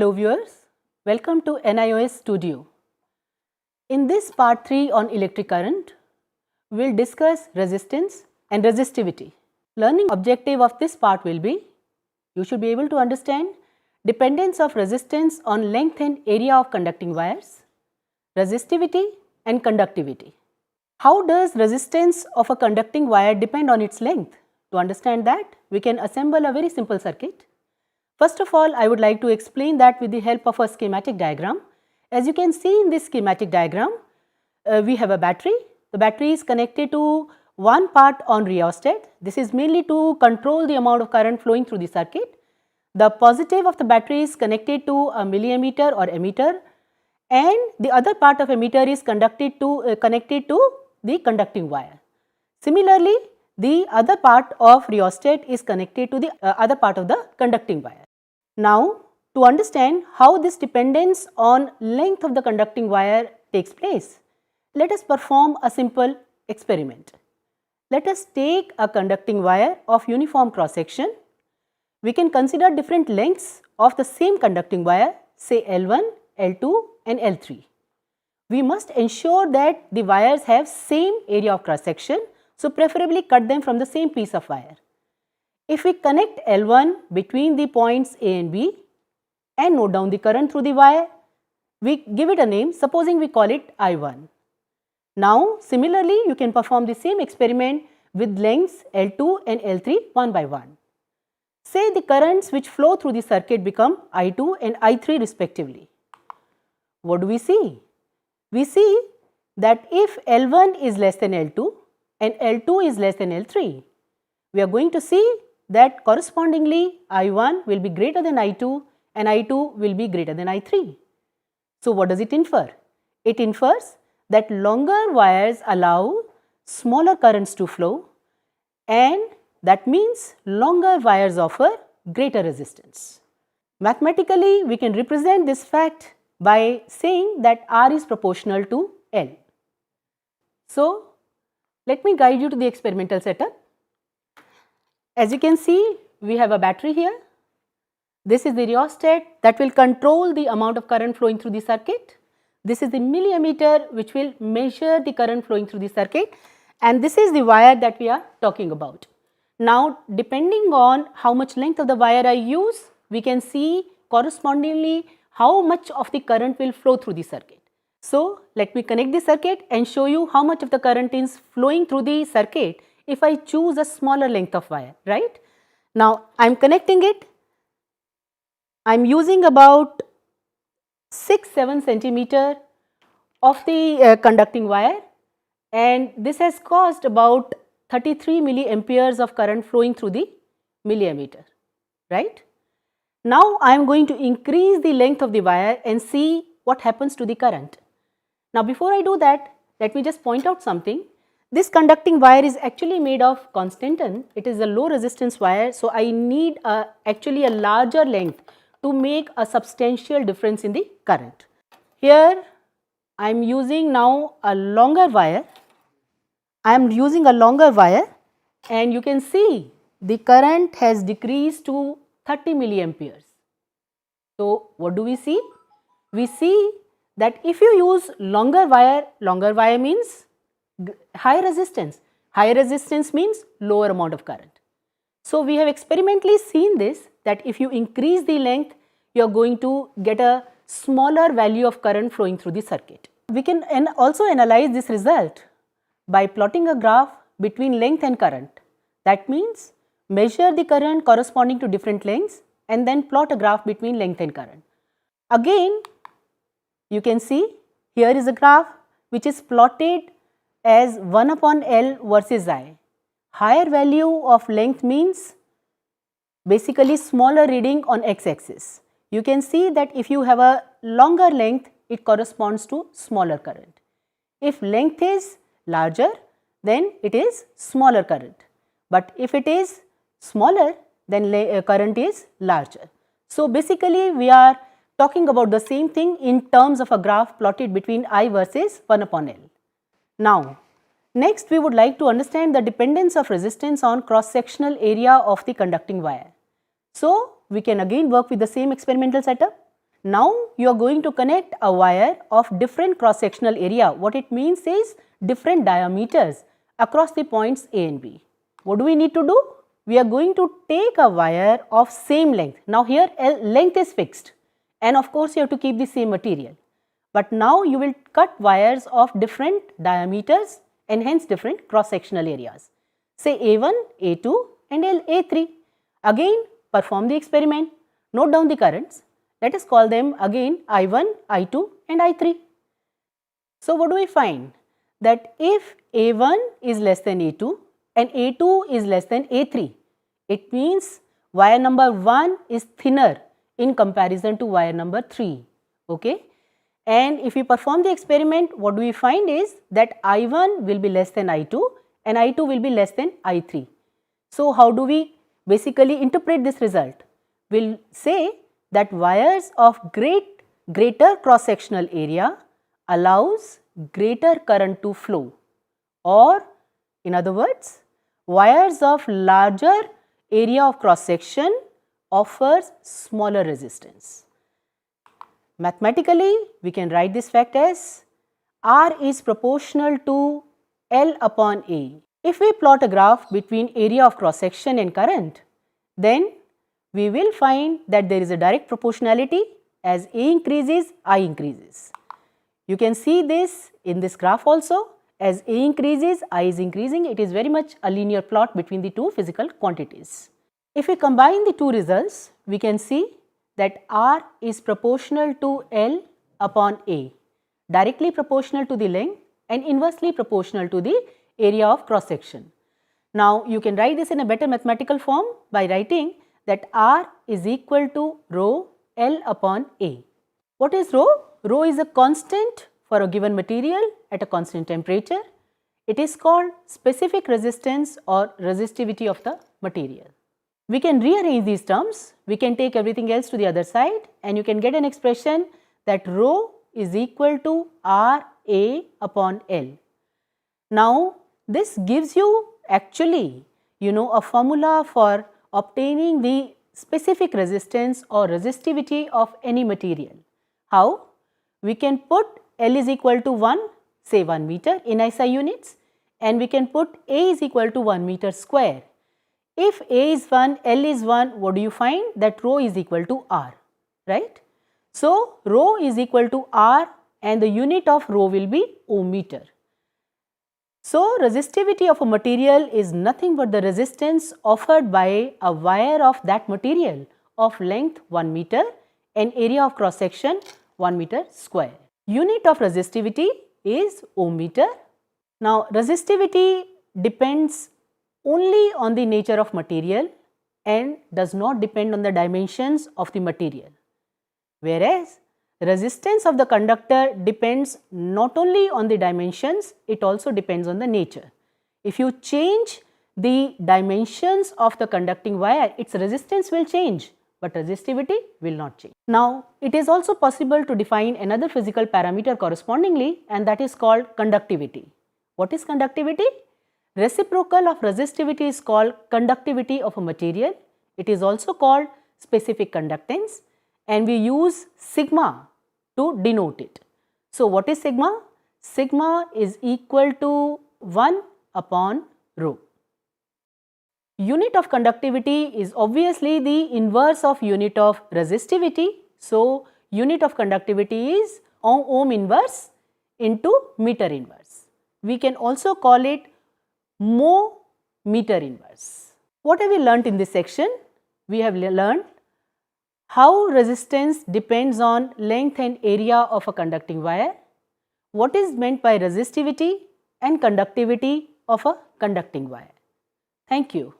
Hello viewers, welcome to NIOS Studio. In this part 3 on electric current, we will discuss resistance and resistivity. Learning objective of this part will be, you should be able to understand dependence of resistance on length and area of conducting wires, resistivity and conductivity. How does resistance of a conducting wire depend on its length? To understand that, we can assemble a very simple circuit. First of all, I would like to explain that with the help of a schematic diagram. As you can see in this schematic diagram, we have a battery. The battery is connected to one part on rheostat. This is mainly to control the amount of current flowing through the circuit. The positive of the battery is connected to a milliammeter or ammeter, and the other part of ammeter is connected to the conducting wire. Similarly, the other part of rheostat is connected to the other part of the conducting wire. Now, to understand how this dependence on length of the conducting wire takes place, let us perform a simple experiment. Let us take a conducting wire of uniform cross section. We can consider different lengths of the same conducting wire, say L1, L2 and L3. We must ensure that the wires have same area of cross section, so preferably cut them from the same piece of wire. If we connect L1 between the points A and B and note down the current through the wire, we give it a name, supposing we call it I1. Now, similarly, you can perform the same experiment with lengths L2 and L3 one by one. Say the currents which flow through the circuit become I2 and I3 respectively. What do we see? We see that if L1 is less than L2 and L2 is less than L3, we are going to see that correspondingly I1 will be greater than I2 and I2 will be greater than I3. So, what does it infer? It infers that longer wires allow smaller currents to flow, and that means longer wires offer greater resistance. Mathematically, we can represent this fact by saying that R is proportional to L. So, let me guide you to the experimental setup. As you can see, we have a battery here. This is the rheostat that will control the amount of current flowing through the circuit. This is the milliammeter which will measure the current flowing through the circuit, and this is the wire that we are talking about. Now, depending on how much length of the wire I use, we can see correspondingly how much of the current will flow through the circuit. So, let me connect the circuit and show you how much of the current is flowing through the circuit if I choose a smaller length of wire, right? Now, I am connecting it. I am using about 6-7 centimeter of the conducting wire, and this has caused about 33 milliamperes of current flowing through the milliammeter, right? Now, I am going to increase the length of the wire and see what happens to the current. Now, before I do that, let me just point out something. This conducting wire is actually made of constantan. It is a low resistance wire, so I need actually a larger length to make a substantial difference in the current. Here, I am using now a longer wire. And you can see the current has decreased to 30 milliamperes. So, what do we see? We see that if you use longer wire means high resistance. High resistance means lower amount of current. So, we have experimentally seen this, that if you increase the length, you are going to get a smaller value of current flowing through the circuit. We can also analyze this result by plotting a graph between length and current. That means measure the current corresponding to different lengths and then plot a graph between length and current. Again, you can see here is a graph which is plotted as 1 upon L versus I. Higher value of length means basically smaller reading on x-axis. You can see that if you have a longer length, it corresponds to smaller current. If length is larger, then it is smaller current. But if it is smaller, then current is larger. So, basically we are talking about the same thing in terms of a graph plotted between I versus 1 upon L. Now, next we would like to understand the dependence of resistance on cross-sectional area of the conducting wire. So, we can again work with the same experimental setup. Now you are going to connect a wire of different cross sectional area. What it means is different diameters across the points A and B. What do we need to do? We are going to take a wire of same length. Now here length is fixed and of course you have to keep the same material. But now you will cut wires of different diameters and hence different cross sectional areas. Say A1, A2 and A3. Again perform the experiment. Note down the currents. Let us call them again I1, I2 and I3. So what do we find? That if A1 is less than A2 and A2 is less than A3, it means wire number 1 is thinner in comparison to wire number 3. Okay? And if we perform the experiment, what do we find is that I1 will be less than I2 and I2 will be less than I3. So how do we basically interpret this result? We'll say that wires of greater cross sectional area allows greater current to flow, or in other words, wires of larger area of cross section offers smaller resistance. Mathematically, we can write this fact as R is proportional to L upon A. If we plot a graph between area of cross section and current, then we will find that there is a direct proportionality. As A increases, I increases. You can see this in this graph also. As A increases, I is increasing. It is very much a linear plot between the two physical quantities. If we combine the two results, we can see that R is proportional to L upon A, directly proportional to the length and inversely proportional to the area of cross section. Now you can write this in a better mathematical form by writing that R is equal to rho L upon A. What is rho? Rho is a constant for a given material at a constant temperature. It is called specific resistance or resistivity of the material. We can rearrange these terms. We can take everything else to the other side and you can get an expression that rho is equal to R A upon L. Now this gives you actually a formula for obtaining the specific resistance or resistivity of any material. How? We can put L is equal to 1, say 1 meter in SI units, and we can put A is equal to 1 meter square. If A is 1, L is 1, what do you find? That rho is equal to R, right? So rho is equal to R and the unit of rho will be ohm meter. So resistivity of a material is nothing but the resistance offered by a wire of that material of length 1 meter and area of cross section 1 meter square. Unit of resistivity is ohm meter. Now resistivity depends only on the nature of material and does not depend on the dimensions of the material. Whereas resistance of the conductor depends not only on the dimensions, it also depends on the nature. If you change the dimensions of the conducting wire, its resistance will change, but resistivity will not change. Now, it is also possible to define another physical parameter correspondingly, and that is called conductivity. What is conductivity? Reciprocal of resistivity is called conductivity of a material. It is also called specific conductance, and we use sigma to denote it. So what is sigma? Sigma is equal to 1 upon rho. Unit of conductivity is obviously the inverse of unit of resistivity. So unit of conductivity is ohm inverse into meter inverse. We can also call it mho meter inverse. What have we learnt in this section? We have learnt how resistance depends on length and area of a conducting wire, what is meant by resistivity and conductivity of a conducting wire. Thank you.